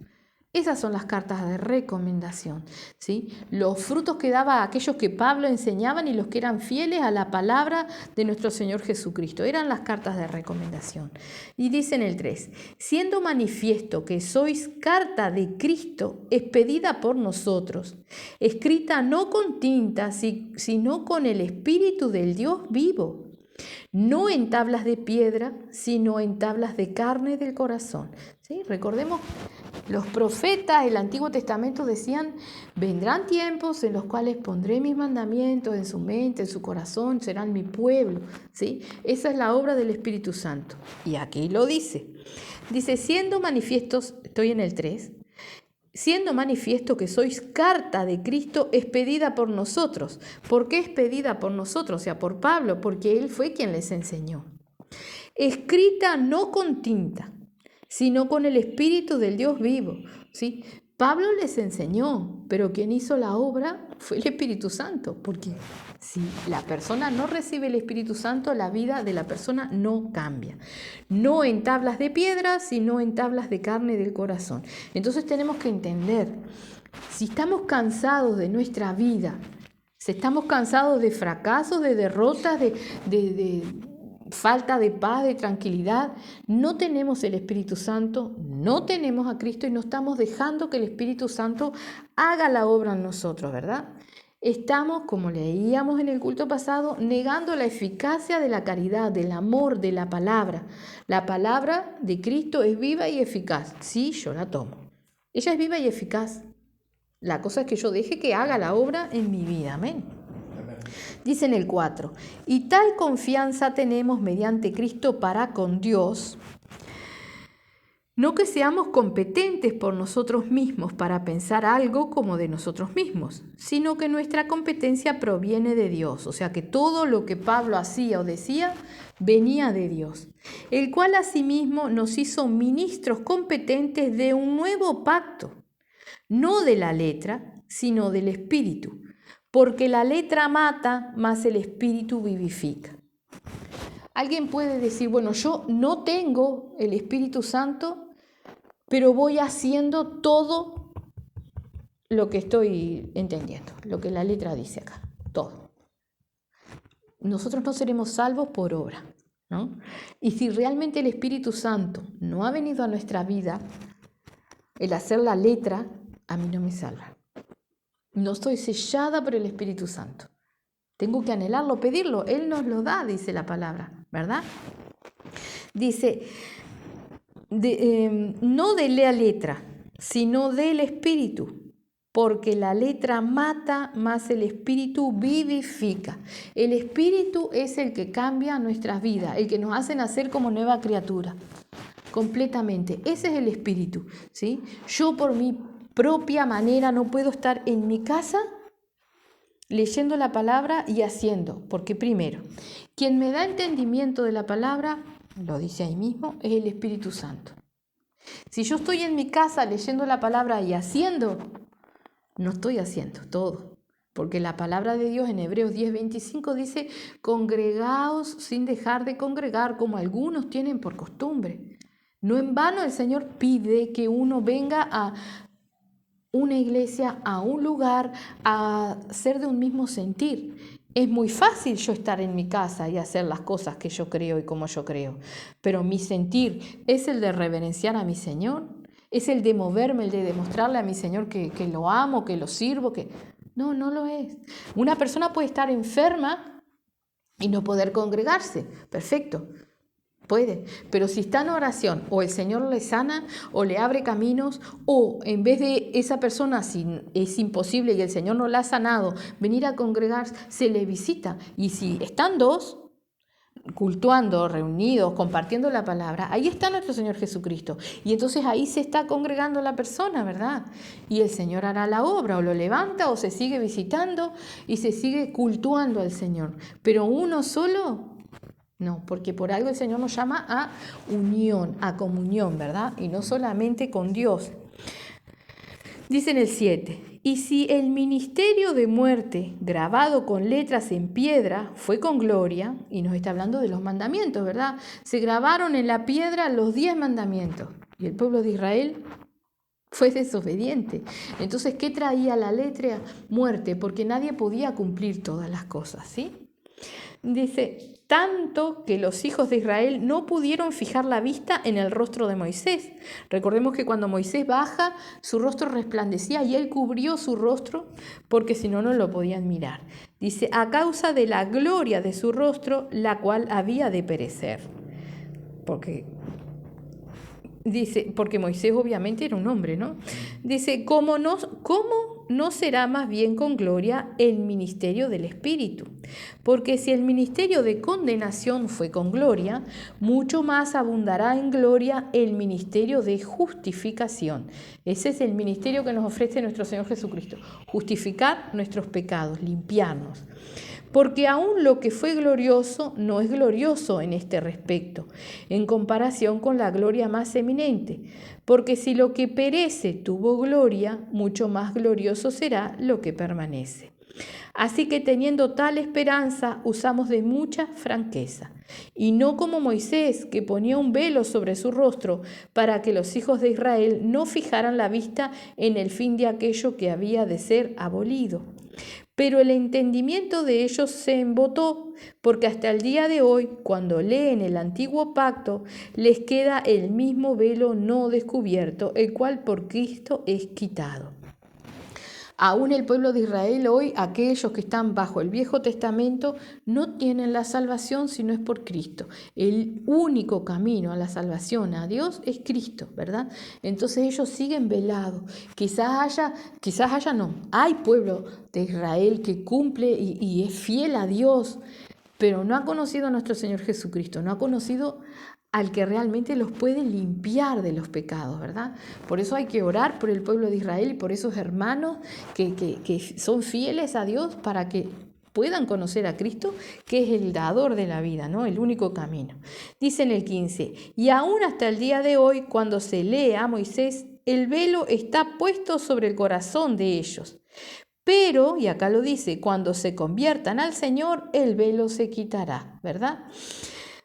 Esas son las cartas de recomendación, ¿sí? Los frutos que daba aquellos que Pablo enseñaban y los que eran fieles a la palabra de nuestro Señor Jesucristo. Eran las cartas de recomendación. Y dice en el 3, siendo manifiesto que sois carta de Cristo expedida por nosotros, escrita no con tinta, sino con el Espíritu del Dios vivo, no en tablas de piedra, sino en tablas de carne del corazón. ¿Sí? Recordemos, los profetas del Antiguo Testamento decían, vendrán tiempos en los cuales pondré mis mandamientos en su mente, en su corazón, serán mi pueblo. ¿Sí? Esa es la obra del Espíritu Santo. Y aquí lo dice. Dice, siendo manifiestos, estoy en el 3, siendo manifiesto que sois carta de Cristo expedida por nosotros. ¿Por qué expedida por nosotros? O sea, por Pablo, porque él fue quien les enseñó. Escrita no con tinta, sino con el Espíritu del Dios vivo. ¿Sí? Pablo les enseñó, pero quien hizo la obra fue el Espíritu Santo, porque si la persona no recibe el Espíritu Santo, la vida de la persona no cambia. No en tablas de piedra, sino en tablas de carne del corazón. Entonces tenemos que entender, si estamos cansados de nuestra vida, si estamos cansados de fracasos, de derrotas, de falta de paz, de tranquilidad, no tenemos el Espíritu Santo, no tenemos a Cristo y no estamos dejando que el Espíritu Santo haga la obra en nosotros, ¿verdad? Estamos, como leíamos en el culto pasado, negando la eficacia de la caridad, del amor, de la palabra. La palabra de Cristo es viva y eficaz. Sí, yo la tomo. Ella es viva y eficaz. La cosa es que yo deje que haga la obra en mi vida. Amén. Dice en el 4, y tal confianza tenemos mediante Cristo para con Dios, no que seamos competentes por nosotros mismos para pensar algo como de nosotros mismos, sino que nuestra competencia proviene de Dios, o sea que todo lo que Pablo hacía o decía venía de Dios, el cual asimismo nos hizo ministros competentes de un nuevo pacto, no de la letra, sino del Espíritu. Porque la letra mata, mas el Espíritu vivifica. Alguien puede decir, bueno, yo no tengo el Espíritu Santo, pero voy haciendo todo lo que estoy entendiendo, lo que la letra dice acá, todo. Nosotros no seremos salvos por obra, ¿no? Y si realmente el Espíritu Santo no ha venido a nuestra vida, el hacer la letra a mí no me salva. No estoy sellada por el Espíritu Santo. Tengo que anhelarlo, pedirlo. Él nos lo da, dice la palabra, ¿verdad? Dice, no de la letra, sino del Espíritu, porque la letra mata, mas el Espíritu vivifica. El Espíritu es el que cambia nuestras vidas, el que nos hace nacer como nueva criatura, completamente. Ese es el Espíritu, ¿sí? Yo por mi propia manera no puedo estar en mi casa leyendo la palabra y haciendo, porque primero, quien me da entendimiento de la palabra, lo dice ahí mismo, es el Espíritu Santo. Si yo estoy en mi casa leyendo la palabra y haciendo, no estoy haciendo todo, porque la palabra de Dios en Hebreos 10:25 dice, congregaos sin dejar de congregar como algunos tienen por costumbre. No en vano el Señor pide que uno venga a una iglesia, a un lugar, a ser de un mismo sentir. Es muy fácil yo estar en mi casa y hacer las cosas que yo creo y como yo creo, pero mi sentir es el de reverenciar a mi Señor, es el de moverme, el de demostrarle a mi Señor que lo amo, que lo sirvo, que... No, no lo es. Una persona puede estar enferma y no poder congregarse, perfecto. Puede, pero si está en oración o el Señor le sana o le abre caminos o en vez de esa persona, si es imposible y el Señor no la ha sanado, venir a congregarse, se le visita. Y si están dos, cultuando, reunidos, compartiendo la palabra, ahí está nuestro Señor Jesucristo. Y entonces ahí se está congregando la persona, ¿verdad? Y el Señor hará la obra, o lo levanta, o se sigue visitando y se sigue cultuando al Señor. Pero uno solo, no, porque por algo el Señor nos llama a unión, a comunión, ¿verdad? Y no solamente con Dios. Dice en el 7, y si el ministerio de muerte grabado con letras en piedra fue con gloria, y nos está hablando de los mandamientos, ¿verdad? Se grabaron en la piedra los 10 mandamientos, y el pueblo de Israel fue desobediente. Entonces, ¿qué traía la letra? Muerte, porque nadie podía cumplir todas las cosas, ¿sí? Dice, tanto que los hijos de Israel no pudieron fijar la vista en el rostro de Moisés. Recordemos que cuando Moisés baja, su rostro resplandecía y él cubrió su rostro porque si no, no lo podían mirar. Dice, a causa de la gloria de su rostro, la cual había de perecer. Porque Moisés obviamente era un hombre, ¿no? Dice, ¿cómo no será más bien con gloria el ministerio del Espíritu? Porque si el ministerio de condenación fue con gloria, mucho más abundará en gloria el ministerio de justificación. Ese es el ministerio que nos ofrece nuestro Señor Jesucristo, justificar nuestros pecados, limpiarnos. Porque aún lo que fue glorioso no es glorioso en este respecto, en comparación con la gloria más eminente. Porque si lo que perece tuvo gloria, mucho más glorioso será lo que permanece. Así que teniendo tal esperanza, usamos de mucha franqueza, y no como Moisés, que ponía un velo sobre su rostro para que los hijos de Israel no fijaran la vista en el fin de aquello que había de ser abolido. Pero el entendimiento de ellos se embotó, porque hasta el día de hoy, cuando leen el antiguo pacto, les queda el mismo velo no descubierto, el cual por Cristo es quitado. Aún el pueblo de Israel hoy, aquellos que están bajo el Viejo Testamento, no tienen la salvación si no es por Cristo. El único camino a la salvación a Dios es Cristo, ¿verdad? Entonces ellos siguen velados. Quizás haya no. Hay pueblo de Israel que cumple y es fiel a Dios, pero no ha conocido a nuestro Señor Jesucristo, no ha conocido al que realmente los puede limpiar de los pecados, ¿verdad? Por eso hay que orar por el pueblo de Israel y por esos hermanos que son fieles a Dios para que puedan conocer a Cristo, que es el dador de la vida, ¿no? El único camino. Dice en el 15, y aún hasta el día de hoy, cuando se lee a Moisés, el velo está puesto sobre el corazón de ellos. Pero, y acá lo dice, cuando se conviertan al Señor, el velo se quitará, ¿verdad?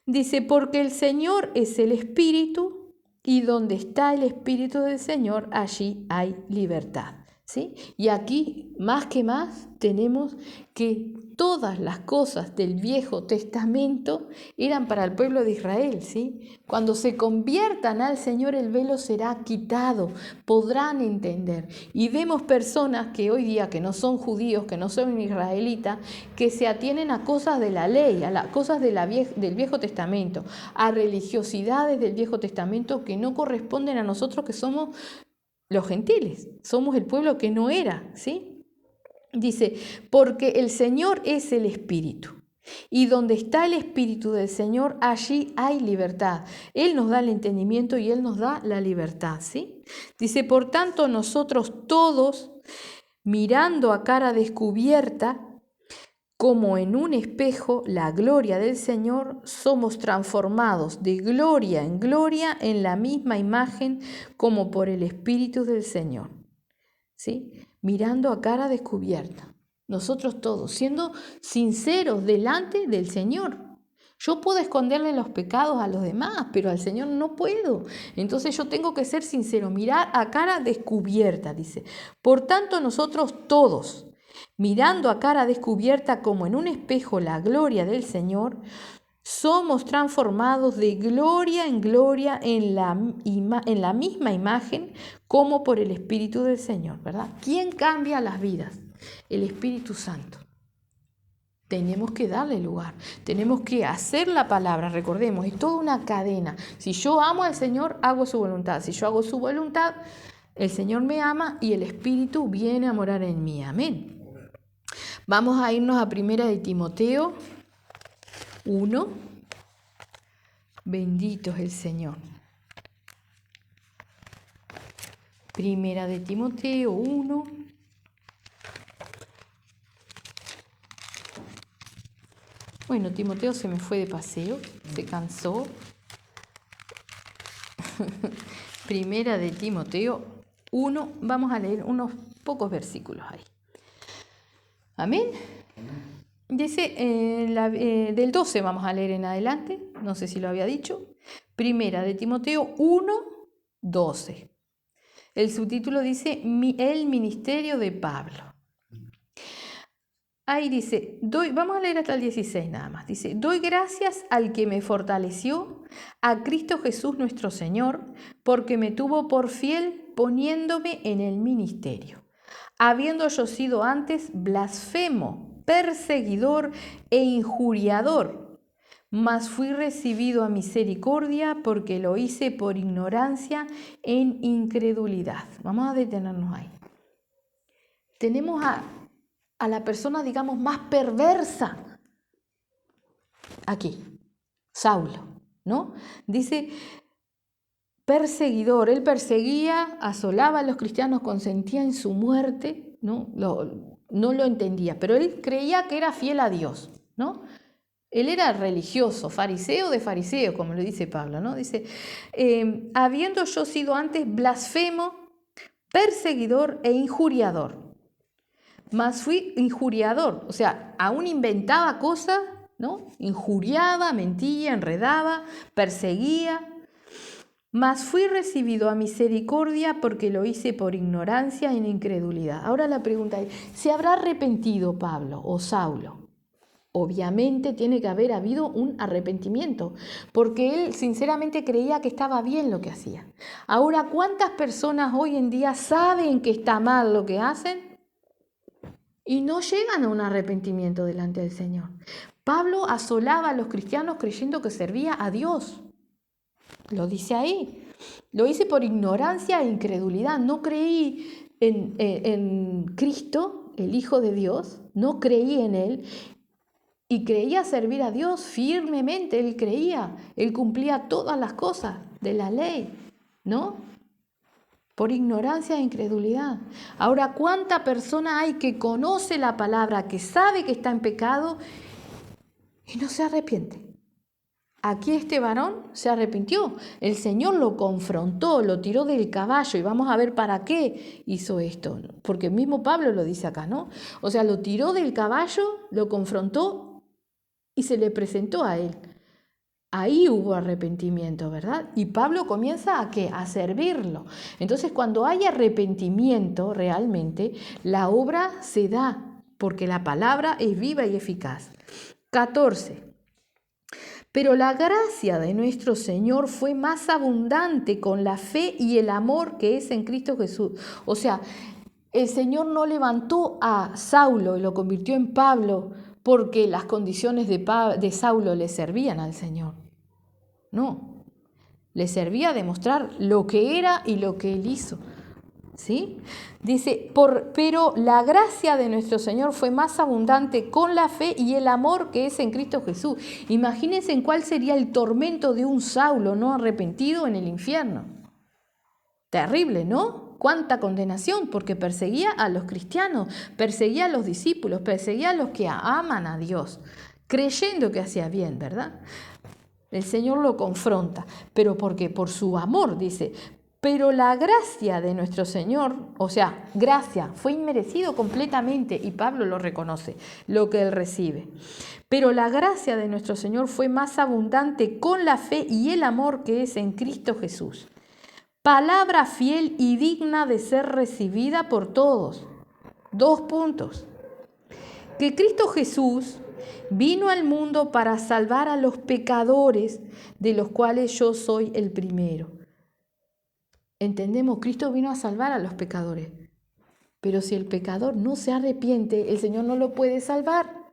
Dice, porque el Señor es el Espíritu y donde está el Espíritu del Señor, allí hay libertad. ¿Sí? Y aquí, más que más, tenemos que todas las cosas del Viejo Testamento eran para el pueblo de Israel, ¿sí? Cuando se conviertan al Señor, el velo será quitado, podrán entender. Y vemos personas que hoy día, que no son judíos, que no son israelitas, que se atienen a cosas de la ley, a las cosas del Viejo Testamento, a religiosidades del Viejo Testamento que no corresponden a nosotros que somos los gentiles, somos el pueblo que no era, ¿sí? Dice, porque el Señor es el Espíritu, y donde está el Espíritu del Señor, allí hay libertad. Él nos da el entendimiento y Él nos da la libertad, ¿sí? Dice, por tanto, nosotros todos, mirando a cara descubierta, como en un espejo, la gloria del Señor, somos transformados de gloria en la misma imagen como por el Espíritu del Señor. ¿Sí? Mirando a cara descubierta. Nosotros todos, siendo sinceros delante del Señor. Yo puedo esconderle los pecados a los demás, pero al Señor no puedo. Entonces yo tengo que ser sincero, mirar a cara descubierta, dice. Por tanto, nosotros todos, mirando a cara descubierta como en un espejo la gloria del Señor, somos transformados de gloria en gloria en la misma imagen como por el Espíritu del Señor, ¿verdad? ¿Quién cambia las vidas? El Espíritu Santo. Tenemos que darle lugar, tenemos que hacer la palabra, recordemos, es toda una cadena. Si yo amo al Señor, hago su voluntad. Si yo hago su voluntad, el Señor me ama y el Espíritu viene a morar en mí. Amén. Vamos a irnos a 1 de Timoteo 1. Bendito es el Señor. Primera de Timoteo 1. Bueno, Timoteo se me fue de paseo, se cansó. Primera de Timoteo 1, vamos a leer unos pocos versículos ahí. Amén. Dice, del 12 vamos a leer en adelante, no sé si lo había dicho. Primera de Timoteo 1, 12. El subtítulo dice, el ministerio de Pablo. Ahí dice, vamos a leer hasta el 16 nada más. Dice, doy gracias al que me fortaleció, a Cristo Jesús nuestro Señor, porque me tuvo por fiel poniéndome en el ministerio, habiendo yo sido antes blasfemo, perseguidor e injuriador, mas fui recibido a misericordia porque lo hice por ignorancia en incredulidad. Vamos a detenernos ahí. Tenemos a la persona, digamos, más perversa aquí, Saulo, ¿no? Dice, perseguidor, él perseguía, asolaba a los cristianos, consentía en su muerte, ¿no? No lo entendía, pero él creía que era fiel a Dios, ¿no? Él era religioso, fariseo de fariseos, como lo dice Pablo, ¿no? Dice, habiendo yo sido antes blasfemo, perseguidor e injuriador. Mas fui injuriador, o sea, aún inventaba cosas, ¿no? Injuriaba, mentía, enredaba, perseguía. Mas fui recibido a misericordia porque lo hice por ignorancia e incredulidad. Ahora la pregunta es, ¿se habrá arrepentido Pablo o Saulo? Obviamente tiene que haber habido un arrepentimiento, porque él sinceramente creía que estaba bien lo que hacía. Ahora, ¿cuántas personas hoy en día saben que está mal lo que hacen y no llegan a un arrepentimiento delante del Señor? Pablo asolaba a los cristianos creyendo que servía a Dios. Lo dice ahí. Lo hice por ignorancia e incredulidad. No creí en Cristo, el Hijo de Dios. No creí en Él. Y creía servir a Dios firmemente. Él creía. Él cumplía todas las cosas de la ley, ¿no? Por ignorancia e incredulidad. Ahora, ¿cuánta persona hay que conoce la palabra, que sabe que está en pecado y no se arrepiente? Aquí este varón se arrepintió. El Señor lo confrontó, lo tiró del caballo y vamos a ver para qué hizo esto. Porque mismo Pablo lo dice acá, ¿no? O sea, lo tiró del caballo, lo confrontó y se le presentó a él. Ahí hubo arrepentimiento, ¿verdad? Y Pablo comienza ¿a qué? A servirlo. Entonces, cuando hay arrepentimiento realmente, la obra se da, porque la palabra es viva y eficaz. 14. Pero la gracia de nuestro Señor fue más abundante con la fe y el amor que es en Cristo Jesús. O sea, el Señor no levantó a Saulo y lo convirtió en Pablo porque las condiciones de Saulo le servían al Señor. No, le servía a demostrar lo que era y lo que él hizo. ¿Sí? Dice, pero la gracia de nuestro Señor fue más abundante con la fe y el amor que es en Cristo Jesús. Imagínense en cuál sería el tormento de un Saulo no arrepentido en el infierno. Terrible, ¿no? Cuánta condenación, porque perseguía a los cristianos, perseguía a los discípulos, perseguía a los que aman a Dios, creyendo que hacía bien, ¿verdad? El Señor lo confronta, pero ¿por qué? Por su amor, dice. Pero la gracia de nuestro Señor, o sea, gracia, fue inmerecido completamente y Pablo lo reconoce, lo que él recibe. Pero la gracia de nuestro Señor fue más abundante con la fe y el amor que es en Cristo Jesús. Palabra fiel y digna de ser recibida por todos. 2 puntos. Que Cristo Jesús vino al mundo para salvar a los pecadores, de los cuales yo soy el primero. Entendemos, Cristo vino a salvar a los pecadores, pero si el pecador no se arrepiente, el Señor no lo puede salvar.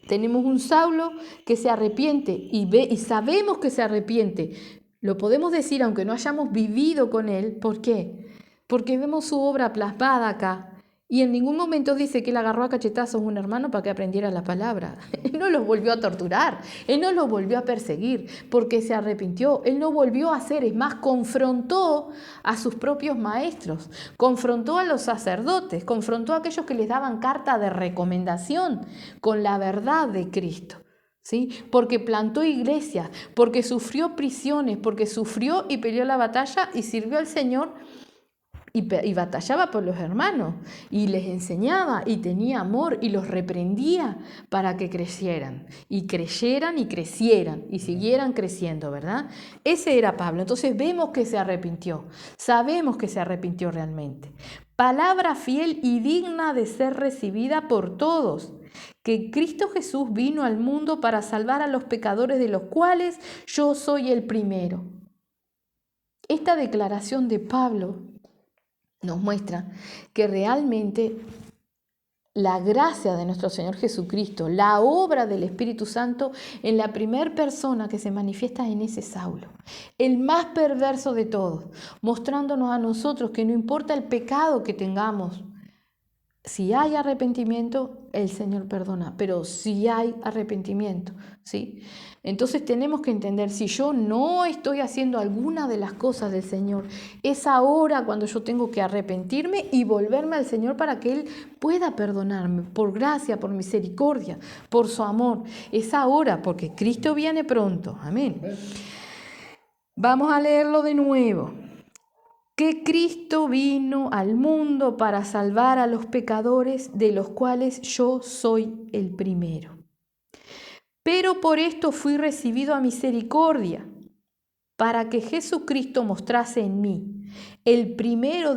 Tenemos un Saulo que se arrepiente y sabemos que se arrepiente. Lo podemos decir aunque no hayamos vivido con él. ¿Por qué? Porque vemos su obra plasmada acá Y en ningún momento dice que él agarró a cachetazos a un hermano para que aprendiera la palabra. Él no los volvió a torturar, él no los volvió a perseguir porque se arrepintió. Él no volvió a hacer, es más, confrontó a sus propios maestros, confrontó a los sacerdotes, confrontó a aquellos que les daban carta de recomendación con la verdad de Cristo. ¿Sí? Porque plantó iglesias, porque sufrió prisiones, porque sufrió y peleó la batalla y sirvió al Señor. Y batallaba por los hermanos, y les enseñaba, y tenía amor, y los reprendía para que crecieran, y creyeran y crecieran, y siguieran creciendo, ¿verdad? Ese era Pablo. Entonces vemos que se arrepintió, sabemos que se arrepintió realmente. Palabra fiel y digna de ser recibida por todos, que Cristo Jesús vino al mundo para salvar a los pecadores, de los cuales yo soy el primero. Esta declaración de Pablo nos muestra que realmente la gracia de nuestro Señor Jesucristo, la obra del Espíritu Santo en la primera persona que se manifiesta en ese Saulo, el más perverso de todos, mostrándonos a nosotros que no importa el pecado que tengamos, si hay arrepentimiento, el Señor perdona, pero si hay arrepentimiento, ¿sí? Entonces tenemos que entender, si yo no estoy haciendo alguna de las cosas del Señor, es ahora cuando yo tengo que arrepentirme y volverme al Señor para que Él pueda perdonarme, por gracia, por misericordia, por su amor. Es ahora, porque Cristo viene pronto. Amén. Vamos a leerlo de nuevo. Que Cristo vino al mundo para salvar a los pecadores, de los cuales yo soy el primero. Pero por esto fui recibido a misericordia, para que Jesucristo mostrase en mí, el primero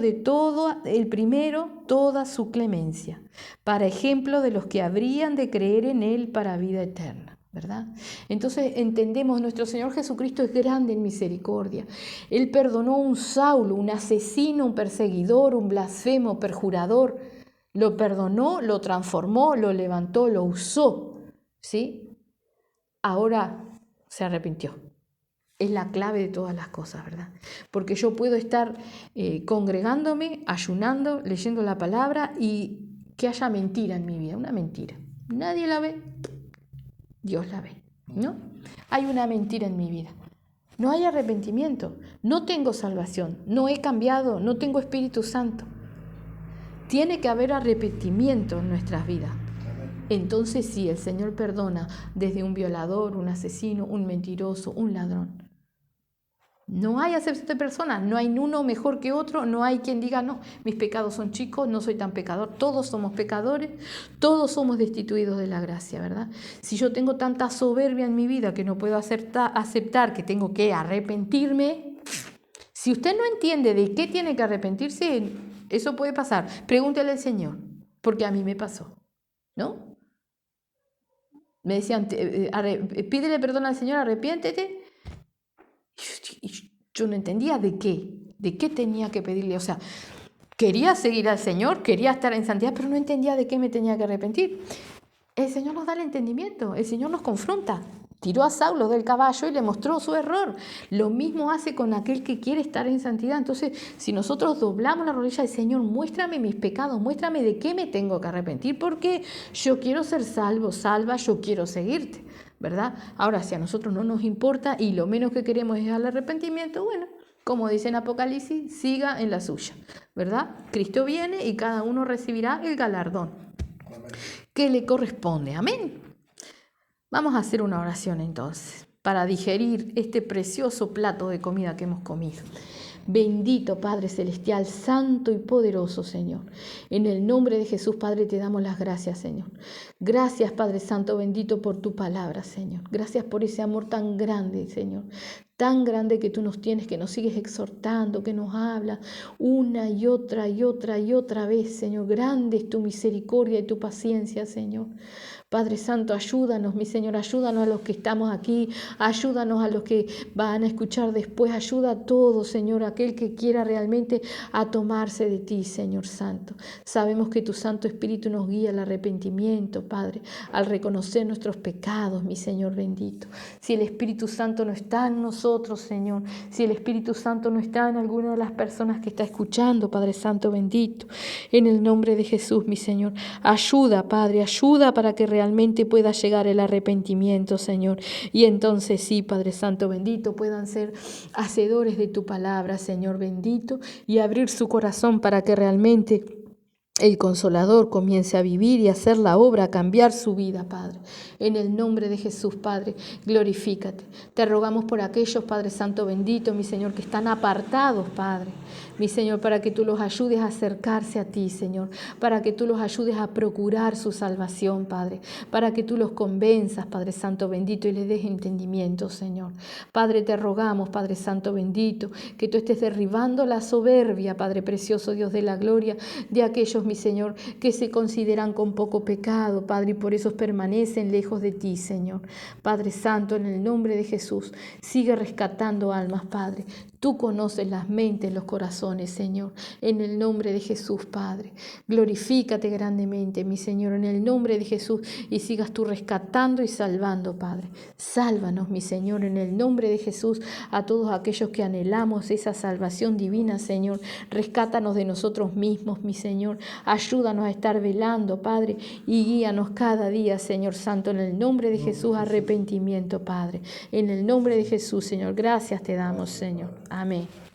toda su clemencia, para ejemplo de los que habrían de creer en Él para vida eterna. ¿Verdad? Entonces entendemos, nuestro Señor Jesucristo es grande en misericordia. Él perdonó a un Saulo, un asesino, un perseguidor, un blasfemo, perjurador. Lo perdonó, lo transformó, lo levantó, lo usó. ¿Sí? Ahora se arrepintió. Es la clave de todas las cosas, ¿verdad? Porque yo puedo estar congregándome, ayunando, leyendo la palabra y que haya mentira en mi vida, una mentira. Nadie la ve. Dios la ve, ¿no? Hay una mentira en mi vida. No hay arrepentimiento. No tengo salvación. No he cambiado. No tengo Espíritu Santo. Tiene que haber arrepentimiento en nuestras vidas. Entonces sí, el Señor perdona desde un violador, un asesino, un mentiroso, un ladrón. No hay acepción de personas, no hay uno mejor que otro, no hay quien diga, no, mis pecados son chicos, no soy tan pecador. Todos somos pecadores, todos somos destituidos de la gracia, ¿verdad? Si yo tengo tanta soberbia en mi vida que no puedo aceptar que tengo que arrepentirme, si usted no entiende de qué tiene que arrepentirse, eso puede pasar. Pregúntele al Señor, porque a mí me pasó, ¿no? Me decían, pídele perdón al Señor, arrepiéntete. Yo no entendía de qué tenía que pedirle. O sea, quería seguir al Señor, quería estar en santidad, pero no entendía de qué me tenía que arrepentir. El Señor nos da el entendimiento, el Señor nos confronta. Tiró a Saulo del caballo y le mostró su error. Lo mismo hace con aquel que quiere estar en santidad. Entonces, si nosotros doblamos la rodilla del Señor, muéstrame mis pecados, muéstrame de qué me tengo que arrepentir, porque yo quiero ser salva, yo quiero seguirte, ¿verdad? Ahora, si a nosotros no nos importa y lo menos que queremos es el arrepentimiento, bueno, como dice en Apocalipsis, siga en la suya, ¿verdad? Cristo viene y cada uno recibirá el galardón que le corresponde. Amén. Vamos a hacer una oración entonces para digerir este precioso plato de comida que hemos comido. Bendito Padre Celestial, santo y poderoso Señor. En el nombre de Jesús, Padre, te damos las gracias, Señor. Gracias, Padre Santo, bendito por tu palabra, Señor. Gracias por ese amor tan grande, Señor. Tan grande que tú nos tienes, que nos sigues exhortando, que nos hablas una y otra vez, Señor. Grande es tu misericordia y tu paciencia, Señor. Padre Santo, ayúdanos, mi Señor, ayúdanos a los que estamos aquí, ayúdanos a los que van a escuchar después, ayuda a todos, Señor, aquel que quiera realmente a tomarse de ti, Señor Santo. Sabemos que tu Santo Espíritu nos guía al arrepentimiento, Padre, al reconocer nuestros pecados, mi Señor bendito. Si el Espíritu Santo no está en nosotros, nosotros, Señor. Si el Espíritu Santo no está en alguna de las personas que está escuchando, Padre Santo bendito, en el nombre de Jesús, mi Señor. Ayuda, Padre, ayuda para que realmente pueda llegar el arrepentimiento, Señor. Y entonces sí, Padre Santo bendito, puedan ser hacedores de tu palabra, Señor bendito, y abrir su corazón para que realmente el Consolador comience a vivir y a hacer la obra, a cambiar su vida, Padre. En el nombre de Jesús, Padre, glorifícate. Te rogamos por aquellos, Padre Santo bendito, mi Señor, que están apartados, Padre. Mi Señor, para que tú los ayudes a acercarse a ti, Señor. Para que tú los ayudes a procurar su salvación, Padre. Para que tú los convenzas, Padre Santo bendito, y les des entendimiento, Señor. Padre, te rogamos, Padre Santo bendito, que tú estés derribando la soberbia, Padre precioso, Dios de la gloria, de aquellos, mi Señor, que se consideran con poco pecado, Padre, y por eso permanecen lejos de ti, Señor. Padre Santo, en el nombre de Jesús, sigue rescatando almas, Padre. Tú conoces las mentes, los corazones, Señor. En el nombre de Jesús, Padre. Glorifícate grandemente, mi Señor, en el nombre de Jesús, y sigas tú rescatando y salvando, Padre. Sálvanos, mi Señor, en el nombre de Jesús, a todos aquellos que anhelamos esa salvación divina, Señor. Rescátanos de nosotros mismos, mi Señor. Ayúdanos a estar velando, Padre, y guíanos cada día, Señor Santo, en el nombre de Jesús, arrepentimiento, Padre. En el nombre de Jesús, Señor, gracias te damos, Señor. Amén.